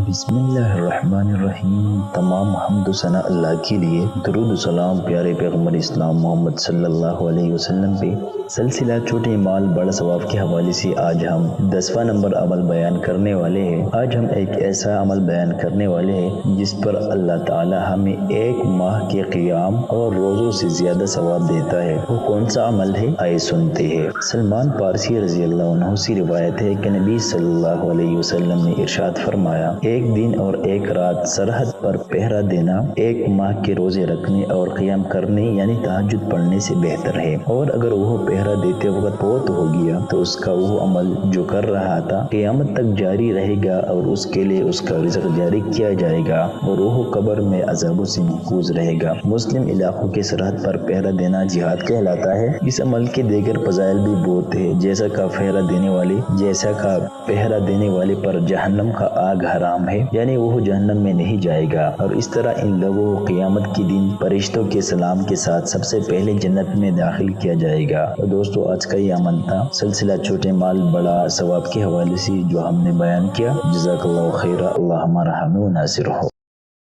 بسم اللہ الرحمن الرحیم۔ تمام حمد و ثنا اللہ کے لیے، درود و سلام پیارے پیغمبر اسلام محمد صلی اللہ علیہ وسلم پہ۔ سلسلہ چھوٹے مال بڑا ثواب کے حوالے سے آج ہم 10واں نمبر عمل بیان کرنے والے ہیں۔ آج ہم ایک ایسا عمل بیان کرنے والے ہیں جس پر اللہ تعالی ہمیں 1 ماہ کے قیام اور روزوں سے زیادہ ثواب دیتا ہے۔ وہ کون سا عمل ہے؟ آئے سنتے ہیں۔ سلمان فارسی رضی اللہ عنہ سے روایت ہے کہ نبی صلی اللہ علیہ وسلم نے ارشاد فرمایا، 1 دن اور 1 رات سرحد پر پہرا دینا 1 ماہ کے روزے رکھنے اور قیام کرنے یعنی تہجد پڑھنے سے بہتر ہے، اور اگر وہ پہرا دیتے وقت فوت ہو گیا تو اس کا وہ عمل جو کر رہا تھا قیامت تک جاری رہے گا، اور اس کے لیے اس کا رزق جاری کیا جائے گا، اور وہ قبر میں عذابوں سے محفوظ رہے گا۔ مسلم علاقوں کے سرحد پر پہرا دینا جہاد کہلاتا ہے۔ اس عمل کے دیگر فضائل بھی بہت ہے، جیسا کہ پہرا دینے والے پر جہنم کا آگ حرام ہے، یعنی وہ جہنم میں نہیں جائے گا، اور اس طرح ان لوگوں کو قیامت کے دن فرشتوں کے سلام کے ساتھ سب سے پہلے جنت میں داخل کیا جائے گا۔ اور دوستو، آج کا یہ عمل تھا سلسلہ چھوٹے مال بڑا ثواب کے حوالے سے جو ہم نے بیان کیا۔ جزاک اللہ خیر، اللہ ہمارا حامی و ناصر ہو۔